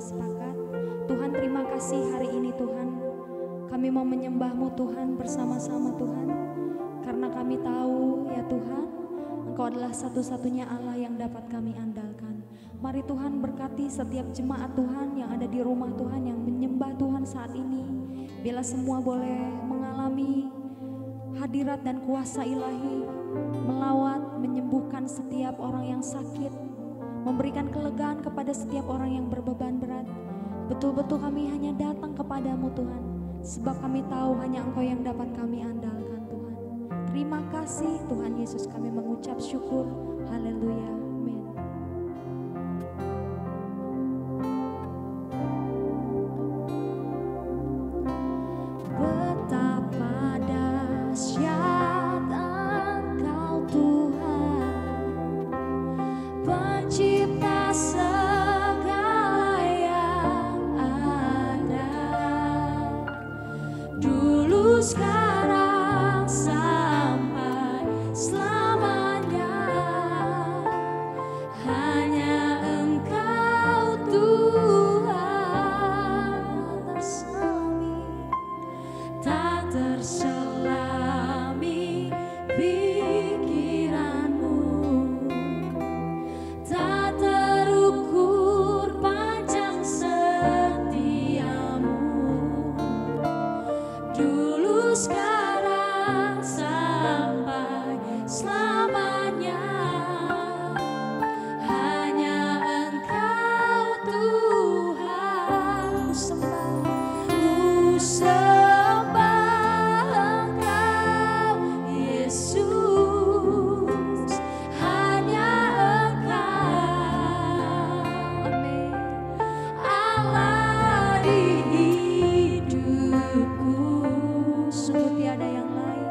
sepakat. Tuhan, terima kasih hari ini Tuhan. Kami mau menyembah-Mu Tuhan bersama-sama Tuhan. Karena kami tahu ya Tuhan, Engkau adalah satu-satunya Allah yang dapat kami andalkan. Mari Tuhan berkati setiap jemaat Tuhan yang ada di rumah Tuhan, yang menyembah Tuhan saat ini. Bila semua boleh mengalami hadirat dan kuasa ilahi, melawat, menyembuhkan setiap orang yang sakit, memberikan kelegaan kepada setiap orang yang berbeban berat. Betul-betul kami hanya datang kepadamu Tuhan, sebab kami tahu hanya Engkau yang dapat kami andalkan Tuhan. Terima kasih Tuhan Yesus, kami mengucap syukur. Haleluya. Amin. Betapa dahsyat Engkau Tuhan, Pencipta segala yang ada, dulu sekarang sampai selamanya. Hanya Engkau Tuhan, tak terselami pikiranmu, tak terukur panjang setiamu, dulu sekarang sampai selamanya. Hanya Engkau Tuhan, ku sembah Engkau Yesus, hanya Engkau, amin, Allah di hidupku. Sungguh tiada yang lain,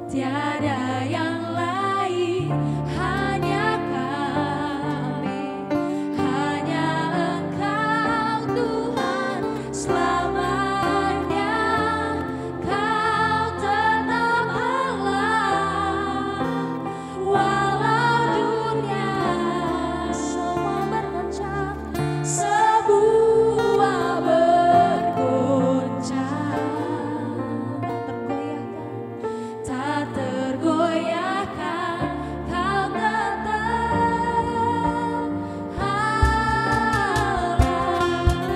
tiada yang lain, hanya kami, hanya Engkau Tuhan selamanya. Kau tetap Allah, walau dunia semua bergoncang, sebuah bergoncang, tak tergoyahkan, Kau tetap Allah.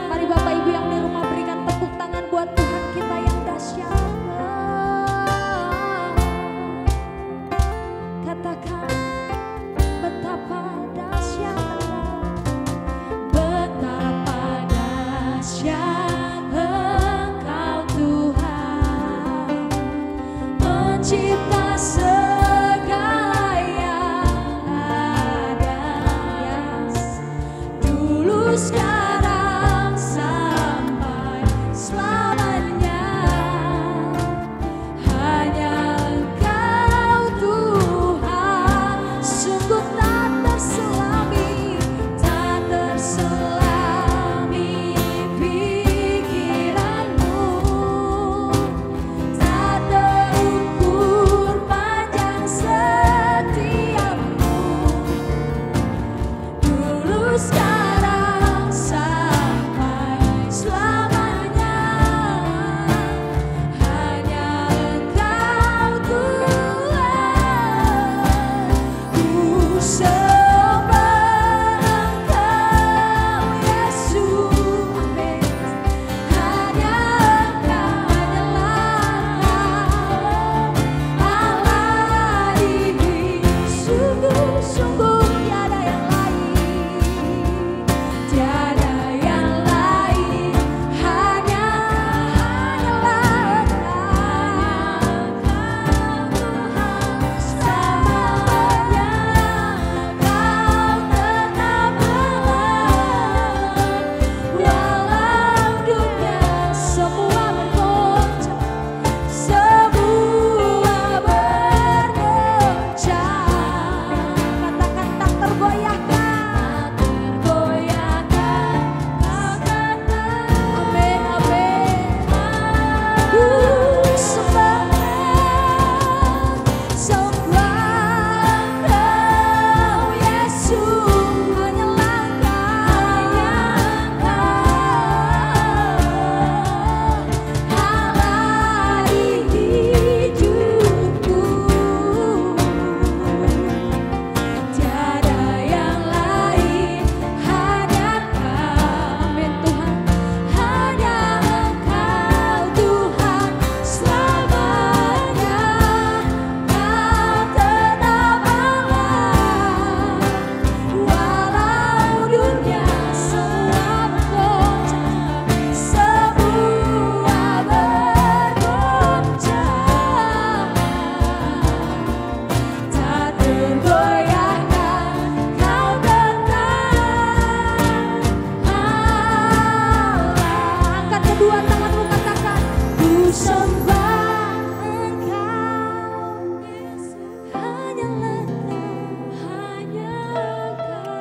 Mari Bapak Ibu yang di rumah berikan tepuk tangan buat Tuhan kita yang dahsyat. Katakan, betapa dahsyat Allah, betapa dahsyat Engkau Tuhan, Pencipta segala yang ada, dulu sekarang sampai selamanya. Hanya Engkau Tuhan, sungguh tak terselami, tak terselami pikiranmu, tak terukur panjang setiamu, dulu sekarang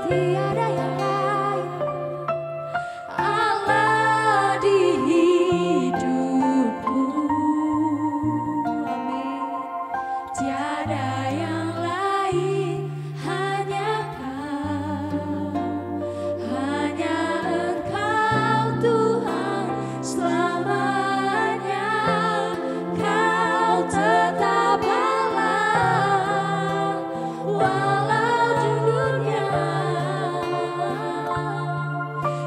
tiada yang lain Allah di hidupku. Amin. Tiada yang lain, hanya Kau, hanya Engkau Tuhan selamanya. Kau tetap Allah walau dunia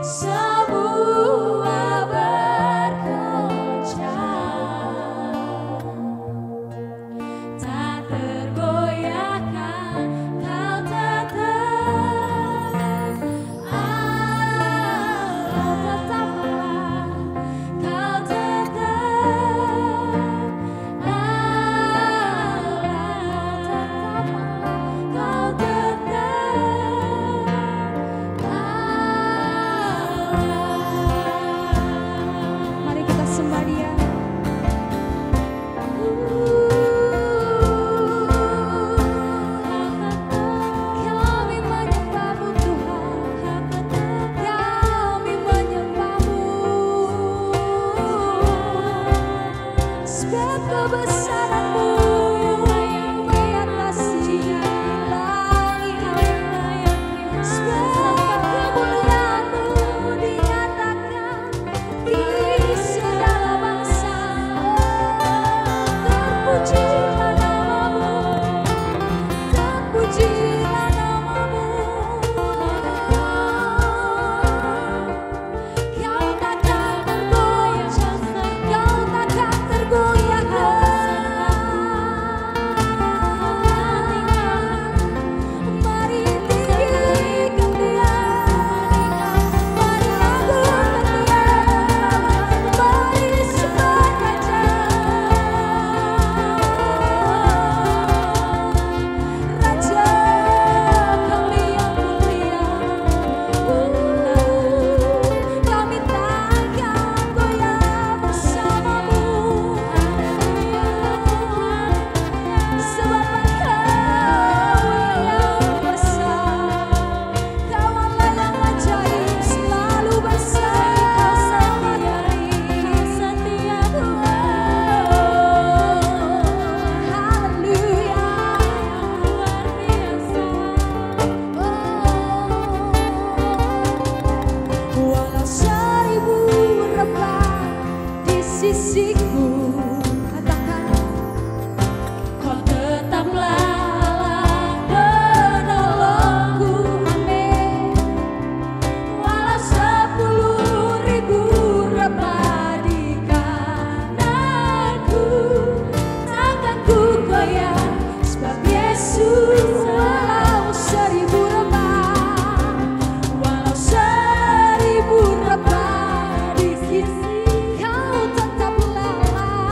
semua bergoncang, tak tergoyahkan. Kau tetap Allah, Kau tetap Allah, Kau tetap. Mari kita sembah Dia. Kami menyembah-Mu Tuhan, kami menyembah-Mu sebab kebesaran-Mu di atas langit, sebab kemuliaan-Mu dinyatakan di segala bangsa. Terpujilah nama-Mu, terpujilah nama-Mu. Kau takkan tergoyahkan, Kau takkan tergoyahkan. Mari tinggikan Dia, mari agungkan Dia, mari sembahkan Dia. Raja kami yang mulia, kami takkan goyah bersama-Mu. Sebab Engkau yang besar, Kau Allah yang ajaib, selalu bersama kami. Haleluya, luar biasa. Walau 1000 rebah di sisiku, katakan Kau tetaplah Allah penolongku. Amin. Walau 10.000 rebah di kananku, takkan ku goyah sebab Yesus. Walau 1000 rebah, walau 1000 rebah di sisi, Kau tetaplah Allah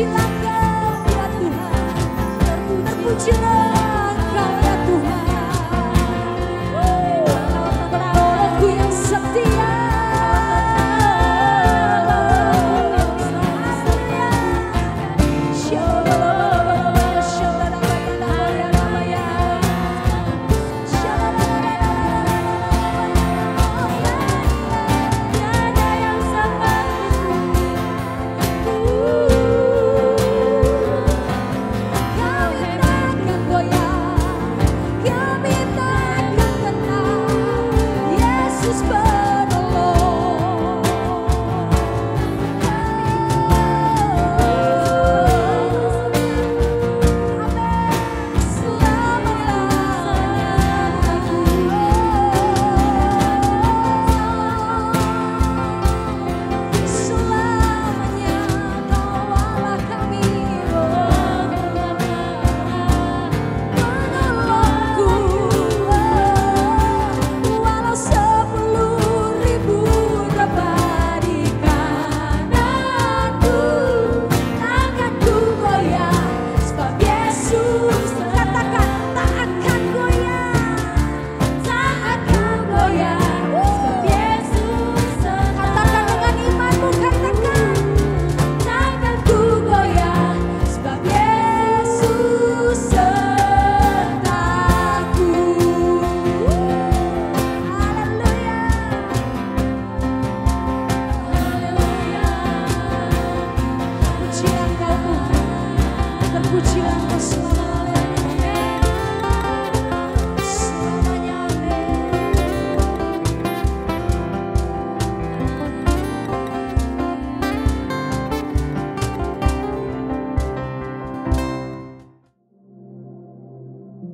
terpujilah Engkau ya Tuhan, terpujilah Engkau ya Tuhan. Tolongku yang setia.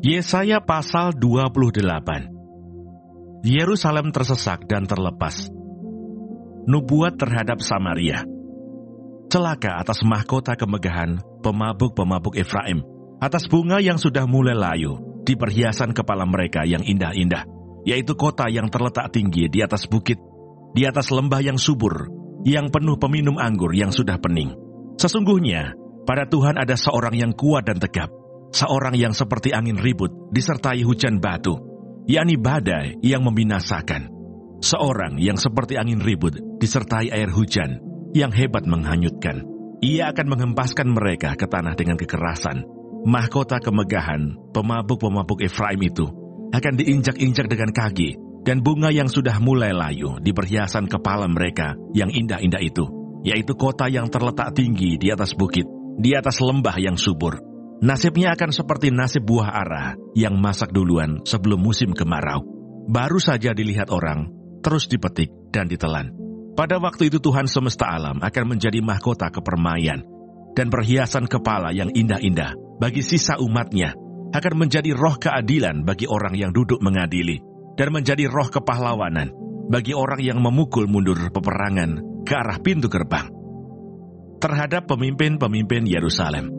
Yesaya pasal 28. Yerusalem tersesak dan terlepas. Nubuat terhadap Samaria. Celaka atas mahkota kemegahan pemabuk-pemabuk Efraim, atas bunga yang sudah mulai layu di perhiasan kepala mereka yang indah-indah, yaitu kota yang terletak tinggi di atas bukit, di atas lembah yang subur, yang penuh peminum anggur yang sudah pening. Sesungguhnya, pada Tuhan ada seorang yang kuat dan tegap, seorang yang seperti angin ribut disertai hujan batu, yakni badai yang membinasakan. Seorang yang seperti angin ribut disertai air hujan yang hebat menghanyutkan. Ia akan menghempaskan mereka ke tanah dengan kekerasan. Mahkota kemegahan pemabuk-pemabuk Efraim itu akan diinjak-injak dengan kaki, dan bunga yang sudah mulai layu di perhiasan kepala mereka yang indah-indah itu, yaitu kota yang terletak tinggi di atas bukit, di atas lembah yang subur. Nasibnya akan seperti nasib buah ara yang masak duluan sebelum musim kemarau. Baru saja dilihat orang, terus dipetik dan ditelan. Pada waktu itu Tuhan semesta alam akan menjadi mahkota kepermaian, dan perhiasan kepala yang indah-indah bagi sisa umatnya akan menjadi roh keadilan bagi orang yang duduk mengadili, dan menjadi roh kepahlawanan bagi orang yang memukul mundur peperangan ke arah pintu gerbang. Terhadap pemimpin-pemimpin Yerusalem.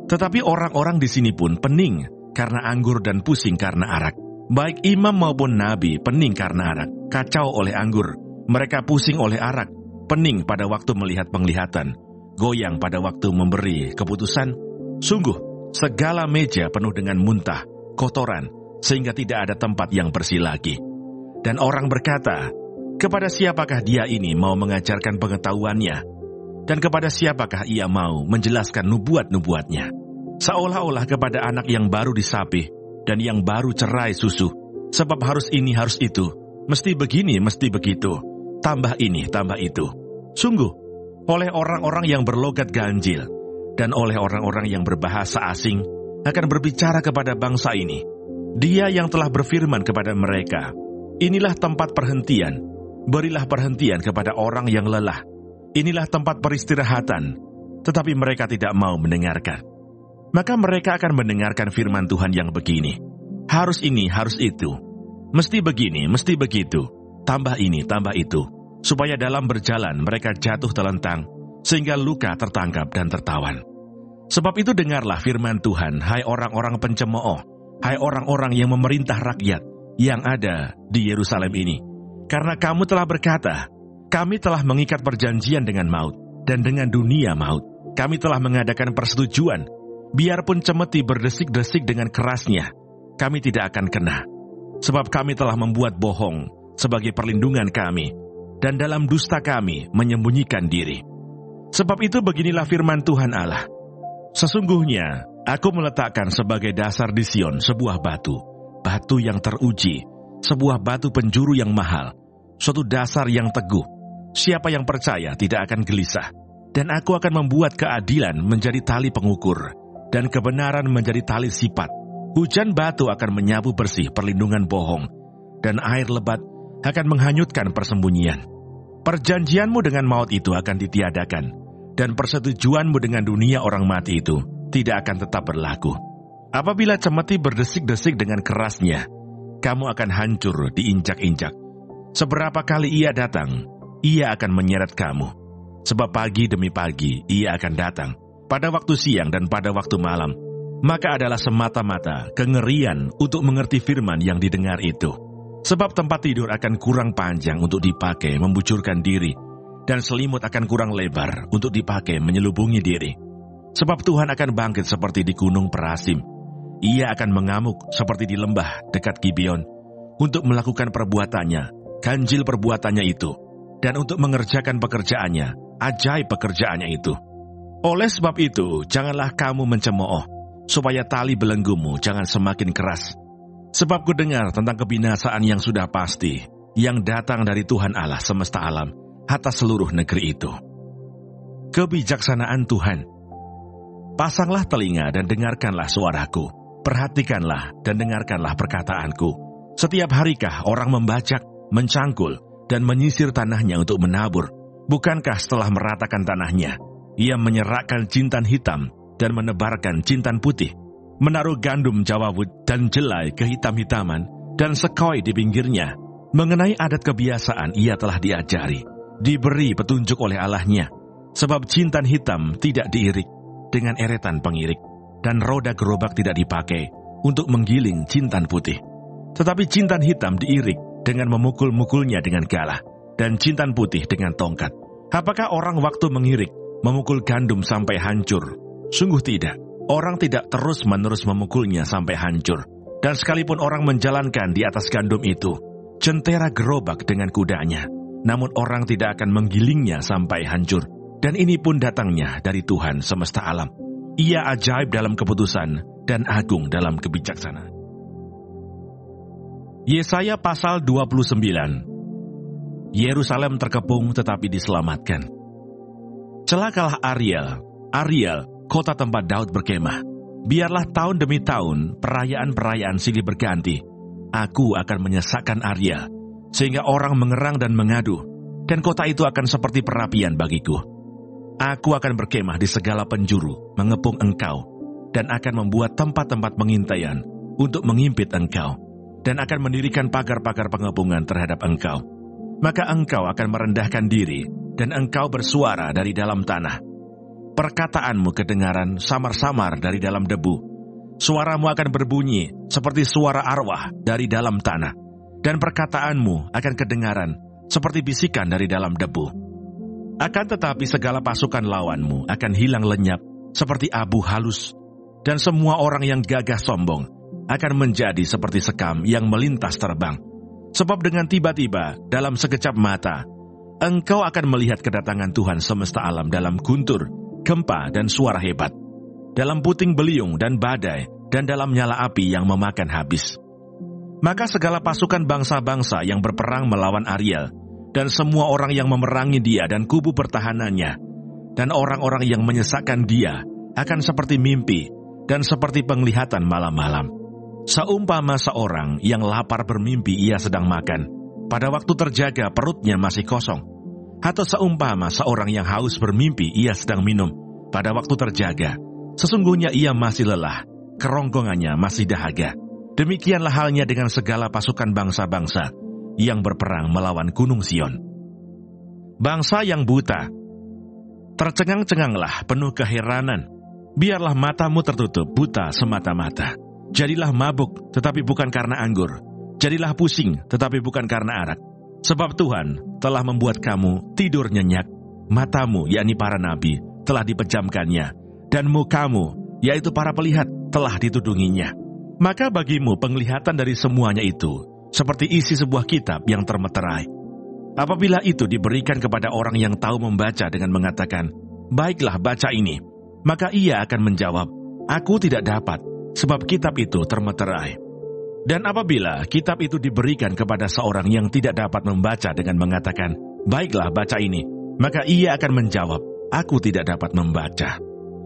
Tetapi orang-orang di sini pun pening karena anggur dan pusing karena arak. Baik imam maupun nabi pening karena arak, kacau oleh anggur. Mereka pusing oleh arak, pening pada waktu melihat penglihatan, goyang pada waktu memberi keputusan. Sungguh, segala meja penuh dengan muntah, kotoran, sehingga tidak ada tempat yang bersih lagi. Dan orang berkata, kepada siapakah dia ini mau mengajarkan pengetahuannya? Dan kepada siapakah ia mau menjelaskan nubuat-nubuatnya? Seolah-olah kepada anak yang baru disapih dan yang baru cerai susu, sebab harus ini harus itu, mesti begini mesti begitu, tambah ini tambah itu. Sungguh, oleh orang-orang yang berlogat ganjil dan oleh orang-orang yang berbahasa asing akan berbicara kepada bangsa ini. Dia yang telah berfirman kepada mereka, inilah tempat perhentian, berilah perhentian kepada orang yang lelah. Inilah tempat peristirahatan, tetapi mereka tidak mau mendengarkan. Maka mereka akan mendengarkan firman Tuhan yang begini, harus ini, harus itu, mesti begini, mesti begitu, tambah ini, tambah itu, supaya dalam berjalan mereka jatuh telentang, sehingga luka tertangkap dan tertawan. Sebab itu dengarlah firman Tuhan, hai orang-orang pencemooh, hai orang-orang yang memerintah rakyat yang ada di Yerusalem ini. Karena kamu telah berkata, kami telah mengikat perjanjian dengan maut dan dengan dunia maut, kami telah mengadakan persetujuan. Biarpun cemeti berdesik-desik dengan kerasnya, kami tidak akan kena. Sebab kami telah membuat bohong sebagai perlindungan kami, dan dalam dusta kami menyembunyikan diri. Sebab itu beginilah firman Tuhan Allah. Sesungguhnya, aku meletakkan sebagai dasar di Sion sebuah batu, batu yang teruji, sebuah batu penjuru yang mahal, suatu dasar yang teguh. Siapa yang percaya tidak akan gelisah. Dan aku akan membuat keadilan menjadi tali pengukur, dan kebenaran menjadi tali sipat. Hujan batu akan menyapu bersih perlindungan bohong, dan air lebat akan menghanyutkan persembunyian. Perjanjianmu dengan maut itu akan ditiadakan, dan persetujuanmu dengan dunia orang mati itu tidak akan tetap berlaku. Apabila cemeti berdesik-desik dengan kerasnya, kamu akan hancur diinjak-injak. Seberapa kali ia datang, ia akan menyeret kamu. Sebab pagi demi pagi ia akan datang, pada waktu siang dan pada waktu malam. Maka adalah semata-mata kengerian untuk mengerti firman yang didengar itu. Sebab tempat tidur akan kurang panjang untuk dipakai membucurkan diri, dan selimut akan kurang lebar untuk dipakai menyelubungi diri. Sebab Tuhan akan bangkit seperti di gunung Perasim. Ia akan mengamuk seperti di lembah dekat Gibeon, untuk melakukan perbuatannya, ganjil perbuatannya itu, dan untuk mengerjakan pekerjaannya, ajaib pekerjaannya itu. Oleh sebab itu, janganlah kamu mencemooh, supaya tali belenggumu jangan semakin keras. Sebab kudengar tentang kebinasaan yang sudah pasti, yang datang dari Tuhan Allah semesta alam, atas seluruh negeri itu. Kebijaksanaan Tuhan. Pasanglah telinga dan dengarkanlah suaraku. Perhatikanlah dan dengarkanlah perkataanku. Setiap harikah orang membajak, mencangkul, dan menyisir tanahnya untuk menabur? Bukankah setelah meratakan tanahnya, ia menyerakkan jintan hitam dan menebarkan jintan putih, menaruh gandum jawawut dan jelai kehitam-hitaman dan sekoi di pinggirnya? Mengenai adat kebiasaan ia telah diajari, diberi petunjuk oleh Allahnya, sebab jintan hitam tidak diirik dengan eretan pengirik, dan roda gerobak tidak dipakai untuk menggiling jintan putih. Tetapi jintan hitam diirik dengan memukul-mukulnya dengan galah, dan jintan putih dengan tongkat. Apakah orang waktu mengirik memukul gandum sampai hancur? Sungguh tidak. Orang tidak terus-menerus memukulnya sampai hancur. Dan sekalipun orang menjalankan di atas gandum itu jentera gerobak dengan kudanya, namun orang tidak akan menggilingnya sampai hancur. Dan ini pun datangnya dari Tuhan semesta alam. Ia ajaib dalam keputusan dan agung dalam kebijaksanaan. Yesaya pasal 29. Yerusalem terkepung tetapi diselamatkan. Celakalah Ariel, Ariel, kota tempat Daud berkemah. Biarlah tahun demi tahun perayaan-perayaan silih berganti. Aku akan menyesakkan Ariel, sehingga orang mengerang dan mengadu, dan kota itu akan seperti perapian bagiku. Aku akan berkemah di segala penjuru, mengepung engkau, dan akan membuat tempat-tempat pengintaian untuk mengimpit engkau, dan akan mendirikan pagar-pagar pengepungan terhadap engkau. Maka engkau akan merendahkan diri, dan engkau bersuara dari dalam tanah. Perkataanmu kedengaran samar-samar dari dalam debu. Suaramu akan berbunyi seperti suara arwah dari dalam tanah, dan perkataanmu akan kedengaran seperti bisikan dari dalam debu. Akan tetapi segala pasukan lawanmu akan hilang lenyap seperti abu halus, dan semua orang yang gagah sombong akan menjadi seperti sekam yang melintas terbang. Sebab dengan tiba-tiba, dalam sekejap mata, engkau akan melihat kedatangan Tuhan semesta alam dalam guntur, gempa, dan suara hebat, dalam puting beliung dan badai, dan dalam nyala api yang memakan habis. Maka segala pasukan bangsa-bangsa yang berperang melawan Ariel, dan semua orang yang memerangi dia dan kubu pertahanannya, dan orang-orang yang menyesakkan dia, akan seperti mimpi, dan seperti penglihatan malam-malam. Seumpama seorang yang lapar bermimpi ia sedang makan, pada waktu terjaga perutnya masih kosong. Atau seumpama seorang yang haus bermimpi ia sedang minum, pada waktu terjaga sesungguhnya ia masih lelah, kerongkongannya masih dahaga. Demikianlah halnya dengan segala pasukan bangsa-bangsa yang berperang melawan Gunung Sion. Bangsa yang buta, tercengang-cenganglah penuh keheranan. Biarlah matamu tertutup buta semata-mata. Jadilah mabuk, tetapi bukan karena anggur. Jadilah pusing, tetapi bukan karena arak. Sebab Tuhan telah membuat kamu tidur nyenyak. Matamu, yakni para nabi, telah dipejamkannya, dan mukamu, yaitu para pelihat, telah ditudunginya. Maka bagimu penglihatan dari semuanya itu, seperti isi sebuah kitab yang termeterai. Apabila itu diberikan kepada orang yang tahu membaca dengan mengatakan, "Baiklah, baca ini," maka ia akan menjawab, "Aku tidak dapat, sebab kitab itu termeterai." Dan apabila kitab itu diberikan kepada seorang yang tidak dapat membaca dengan mengatakan, "Baiklah, baca ini," maka ia akan menjawab, "Aku tidak dapat membaca."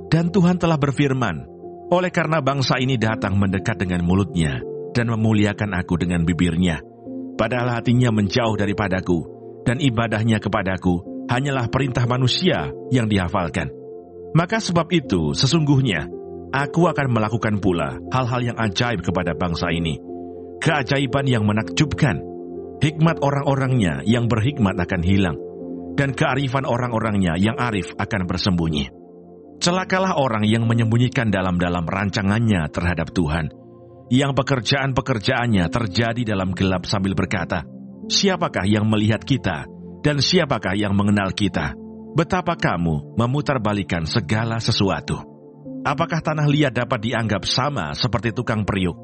Dan Tuhan telah berfirman, "Oleh karena bangsa ini datang mendekat dengan mulutnya dan memuliakan aku dengan bibirnya, padahal hatinya menjauh daripadaku, dan ibadahnya kepadaku hanyalah perintah manusia yang dihafalkan. Maka sebab itu, sesungguhnya, aku akan melakukan pula hal-hal yang ajaib kepada bangsa ini, keajaiban yang menakjubkan. Hikmat orang-orangnya yang berhikmat akan hilang, dan kearifan orang-orangnya yang arif akan bersembunyi. Celakalah orang yang menyembunyikan dalam-dalam rancangannya terhadap Tuhan, yang pekerjaan-pekerjaannya terjadi dalam gelap sambil berkata, 'Siapakah yang melihat kita, dan siapakah yang mengenal kita?' Betapa kamu memutarbalikan segala sesuatu. Apakah tanah liat dapat dianggap sama seperti tukang periuk,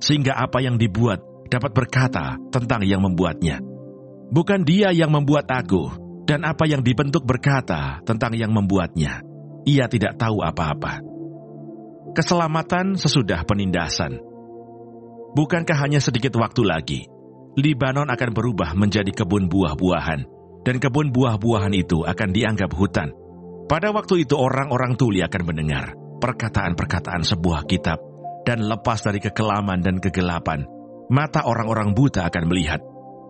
sehingga apa yang dibuat dapat berkata tentang yang membuatnya? Bukan dia yang membuat aku, dan apa yang dibentuk berkata tentang yang membuatnya. Ia tidak tahu apa-apa. Keselamatan sesudah penindasan. Bukankah hanya sedikit waktu lagi, Libanon akan berubah menjadi kebun buah-buahan, dan kebun buah-buahan itu akan dianggap hutan. Pada waktu itu orang-orang tuli akan mendengar perkataan-perkataan sebuah kitab, dan lepas dari kekelaman dan kegelapan, mata orang-orang buta akan melihat.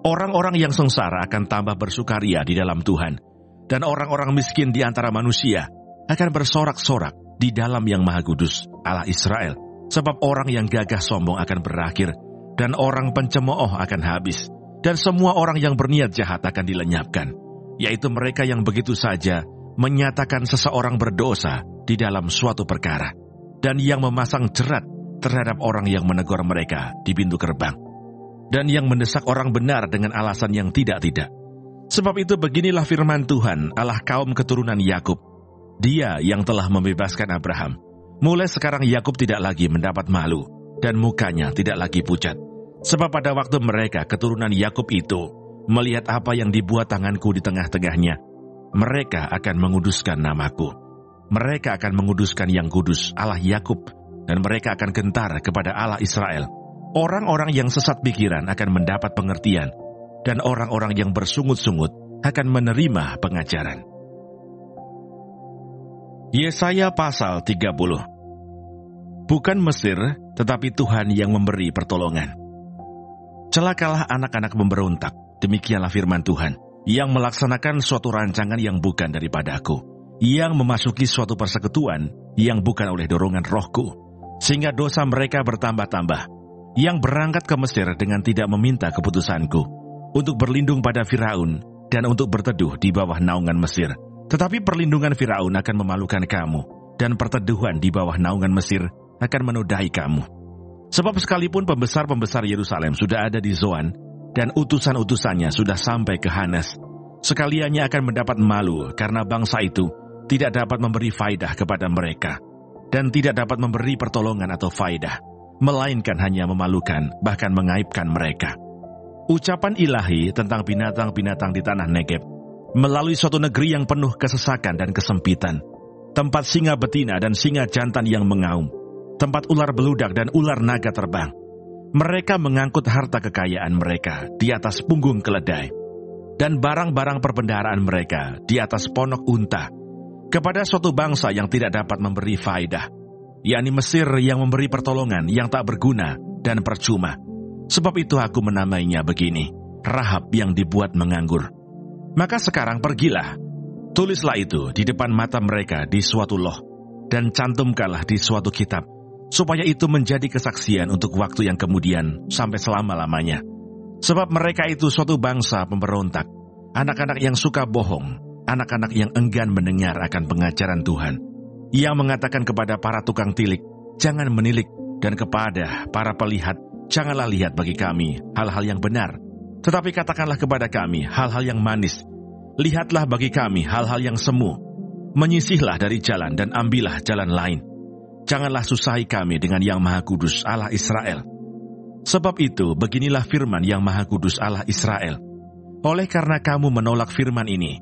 Orang-orang yang sengsara akan tambah bersukaria di dalam Tuhan, dan orang-orang miskin di antara manusia akan bersorak-sorak di dalam Yang Maha Kudus, Allah Israel, sebab orang yang gagah sombong akan berakhir, dan orang pencemooh akan habis, dan semua orang yang berniat jahat akan dilenyapkan, yaitu mereka yang begitu saja menyatakan seseorang berdosa di dalam suatu perkara, dan yang memasang jerat terhadap orang yang menegur mereka di pintu gerbang, dan yang mendesak orang benar dengan alasan yang tidak-tidak. Sebab itu beginilah firman Tuhan, Allah kaum keturunan Yakub, Dia yang telah membebaskan Abraham. Mulai sekarang Yakub tidak lagi mendapat malu, dan mukanya tidak lagi pucat. Sebab pada waktu mereka keturunan Yakub itu melihat apa yang dibuat tanganku di tengah-tengahnya, mereka akan menguduskan namaku. Mereka akan menguduskan yang kudus, Allah Yakub, dan mereka akan gentar kepada Allah Israel. Orang-orang yang sesat pikiran akan mendapat pengertian, dan orang-orang yang bersungut-sungut akan menerima pengajaran. Yesaya pasal 30. Bukan Mesir, tetapi Tuhan yang memberi pertolongan. Celakalah anak-anak memberontak, demikianlah firman Tuhan, yang melaksanakan suatu rancangan yang bukan daripada aku, yang memasuki suatu persekutuan yang bukan oleh dorongan rohku, sehingga dosa mereka bertambah-tambah, yang berangkat ke Mesir dengan tidak meminta keputusanku, untuk berlindung pada Firaun dan untuk berteduh di bawah naungan Mesir. Tetapi perlindungan Firaun akan memalukan kamu, dan perteduhan di bawah naungan Mesir akan menodai kamu. Sebab sekalipun pembesar-pembesar Yerusalem sudah ada di Zoan, dan utusan-utusannya sudah sampai ke Hanes, sekaliannya akan mendapat malu karena bangsa itu tidak dapat memberi faidah kepada mereka, dan tidak dapat memberi pertolongan atau faidah, melainkan hanya memalukan, bahkan mengaibkan mereka. Ucapan ilahi tentang binatang-binatang di tanah Negeb, melalui suatu negeri yang penuh kesesakan dan kesempitan, tempat singa betina dan singa jantan yang mengaum, tempat ular beludak dan ular naga terbang. Mereka mengangkut harta kekayaan mereka di atas punggung keledai, dan barang-barang perbendaharaan mereka di atas ponok unta, kepada suatu bangsa yang tidak dapat memberi faidah, yakni Mesir yang memberi pertolongan yang tak berguna dan percuma. Sebab itu aku menamainya begini, Rahab yang dibuat menganggur. Maka sekarang pergilah, tulislah itu di depan mata mereka di suatu loh, dan cantumkanlah di suatu kitab, supaya itu menjadi kesaksian untuk waktu yang kemudian sampai selama-lamanya. Sebab mereka itu suatu bangsa pemberontak, anak-anak yang suka bohong, anak-anak yang enggan mendengar akan pengajaran Tuhan, yang mengatakan kepada para tukang tilik, jangan menilik, dan kepada para pelihat, janganlah lihat bagi kami hal-hal yang benar, tetapi katakanlah kepada kami hal-hal yang manis. Lihatlah bagi kami hal-hal yang semu. Menyisihlah dari jalan dan ambillah jalan lain. Janganlah susahi kami dengan Yang Maha Kudus Allah Israel. Sebab itu beginilah firman Yang Maha Kudus Allah Israel. Oleh karena kamu menolak firman ini,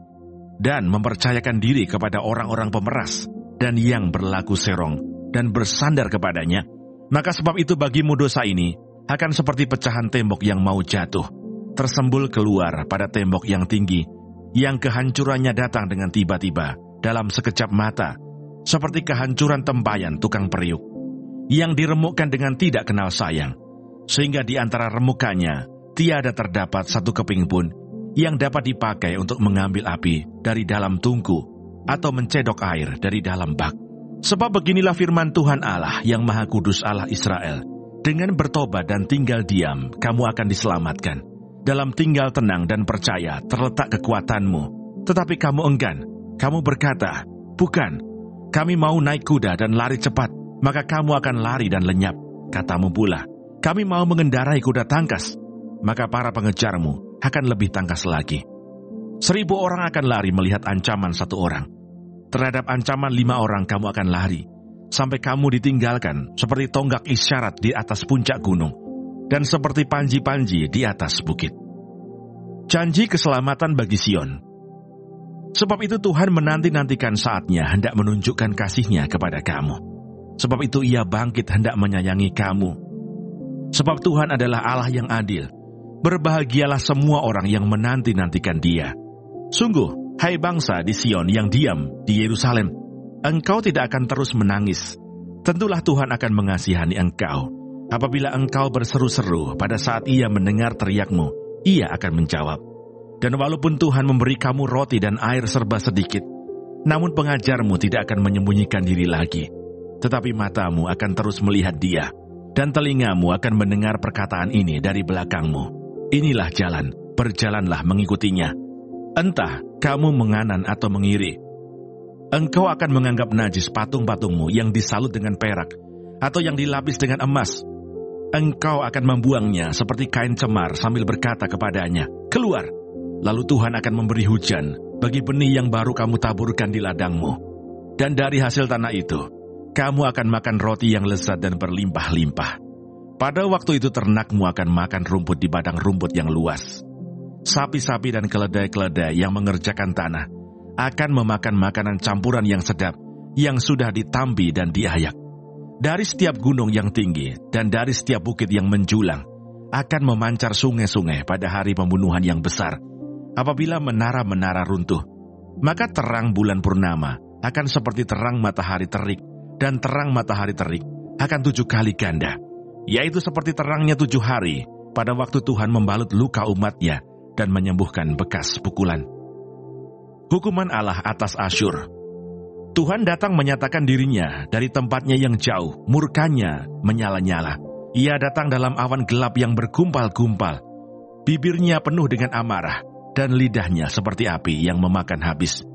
dan mempercayakan diri kepada orang-orang pemeras, dan yang berlaku serong, dan bersandar kepadanya, maka sebab itu bagimu dosa ini akan seperti pecahan tembok yang mau jatuh, tersembul keluar pada tembok yang tinggi, yang kehancurannya datang dengan tiba-tiba, dalam sekejap mata, seperti kehancuran tempayan tukang periuk, yang diremukkan dengan tidak kenal sayang, sehingga di antara remukannya tiada terdapat satu keping pun yang dapat dipakai untuk mengambil api dari dalam tungku, atau mencedok air dari dalam bak. Sebab beginilah firman Tuhan Allah Yang Maha Kudus Allah Israel, dengan bertobat dan tinggal diam, kamu akan diselamatkan. Dalam tinggal tenang dan percaya terletak kekuatanmu. Tetapi kamu enggan, kamu berkata, bukan, kami mau naik kuda dan lari cepat, maka kamu akan lari dan lenyap. Katamu pula, kami mau mengendarai kuda tangkas, maka para pengejarmu akan lebih tangkas lagi. 1000 orang akan lari melihat ancaman 1 orang. Terhadap ancaman 5 orang kamu akan lari, sampai kamu ditinggalkan seperti tonggak isyarat di atas puncak gunung, dan seperti panji-panji di atas bukit. Janji keselamatan bagi Sion. Sebab itu Tuhan menanti-nantikan saatnya hendak menunjukkan kasih-Nya kepada kamu. Sebab itu Ia bangkit hendak menyayangi kamu. Sebab Tuhan adalah Allah yang adil. Berbahagialah semua orang yang menanti-nantikan Dia. Sungguh, hai bangsa di Sion yang diam di Yerusalem, engkau tidak akan terus menangis. Tentulah Tuhan akan mengasihani engkau. Apabila engkau berseru-seru pada saat Ia mendengar teriakmu, Ia akan menjawab. Dan walaupun Tuhan memberi kamu roti dan air serba sedikit, namun pengajarmu tidak akan menyembunyikan diri lagi. Tetapi matamu akan terus melihat Dia, dan telingamu akan mendengar perkataan ini dari belakangmu. Inilah jalan, berjalanlah mengikutinya. Entah kamu menganan atau mengiri. Engkau akan menganggap najis patung-patungmu yang disalut dengan perak, atau yang dilapis dengan emas. Engkau akan membuangnya seperti kain cemar sambil berkata kepadanya, keluar. Lalu Tuhan akan memberi hujan bagi benih yang baru kamu taburkan di ladangmu. Dan dari hasil tanah itu, kamu akan makan roti yang lezat dan berlimpah-limpah. Pada waktu itu ternakmu akan makan rumput di padang rumput yang luas. Sapi-sapi dan keledai-keledai yang mengerjakan tanah akan memakan makanan campuran yang sedap, yang sudah ditambi dan diayak. Dari setiap gunung yang tinggi dan dari setiap bukit yang menjulang, akan memancar sungai-sungai pada hari pembunuhan yang besar. Apabila menara-menara runtuh, maka terang bulan purnama akan seperti terang matahari terik, dan terang matahari terik akan 7 kali ganda, yaitu seperti terangnya 7 hari pada waktu Tuhan membalut luka umat-Nya dan menyembuhkan bekas pukulan. Hukuman Allah atas Asyur. Tuhan datang menyatakan diri-Nya dari tempatnya yang jauh, murkanya menyala-nyala. Ia datang dalam awan gelap yang bergumpal-gumpal. Bibirnya penuh dengan amarah, dan lidahnya seperti api yang memakan habis.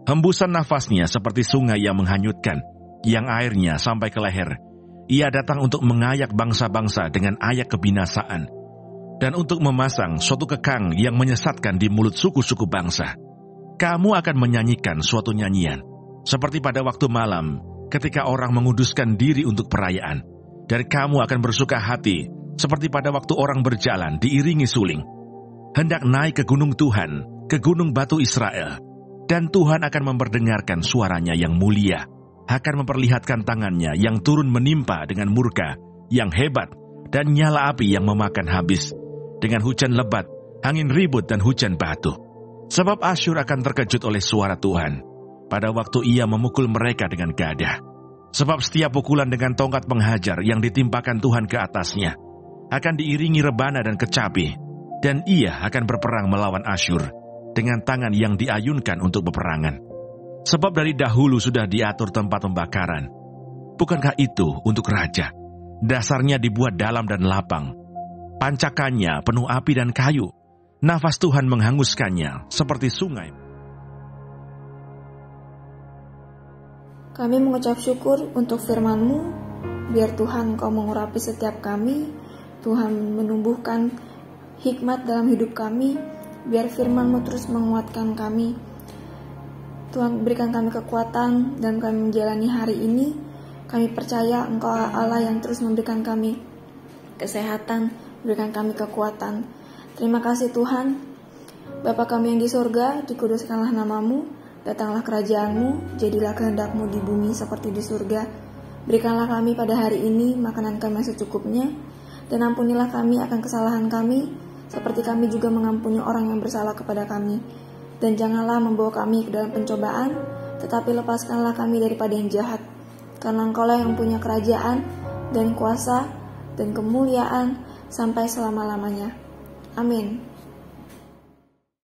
Hembusan nafasnya seperti sungai yang menghanyutkan, yang airnya sampai ke leher. Ia datang untuk mengayak bangsa-bangsa dengan ayak kebinasaan, dan untuk memasang suatu kekang yang menyesatkan di mulut suku-suku bangsa. Kamu akan menyanyikan suatu nyanyian, seperti pada waktu malam, ketika orang menguduskan diri untuk perayaan. Dan kamu akan bersuka hati, seperti pada waktu orang berjalan diiringi suling. Hendak naik ke gunung Tuhan, ke gunung batu Israel. Dan Tuhan akan memperdengarkan suaranya yang mulia, akan memperlihatkan tangannya yang turun menimpa dengan murka, yang hebat, dan nyala api yang memakan habis, dengan hujan lebat, angin ribut dan hujan batu. Sebab Asyur akan terkejut oleh suara Tuhan, pada waktu Ia memukul mereka dengan gada. Sebab setiap pukulan dengan tongkat penghajar yang ditimpakan Tuhan ke atasnya, akan diiringi rebana dan kecapi, dan Ia akan berperang melawan Asyur, dengan tangan yang diayunkan untuk peperangan. Sebab dari dahulu sudah diatur tempat pembakaran. Bukankah itu untuk raja? Dasarnya dibuat dalam dan lapang. Pancakannya penuh api dan kayu. Nafas Tuhan menghanguskannya seperti sungai. Kami mengucap syukur untuk firman-Mu. Biar Tuhan Engkau mengurapi setiap kami. Tuhan menumbuhkan hikmat dalam hidup kami. Biar firman-Mu terus menguatkan kami. Tuhan, berikan kami kekuatan dalam kami menjalani hari ini. Kami percaya Engkau Allah yang terus memberikan kami kesehatan, berikan kami kekuatan. Terima kasih Tuhan. Bapa kami yang di surga, dikuduskanlah nama-Mu, datanglah kerajaan-Mu, jadilah kehendak-Mu di bumi seperti di surga. Berikanlah kami pada hari ini makanan kami secukupnya, dan ampunilah kami akan kesalahan kami, seperti kami juga mengampuni orang yang bersalah kepada kami. Dan janganlah membawa kami ke dalam pencobaan, tetapi lepaskanlah kami daripada yang jahat. Karena Engkaulah yang punya kerajaan, dan kuasa, dan kemuliaan, sampai selama-lamanya. Amin.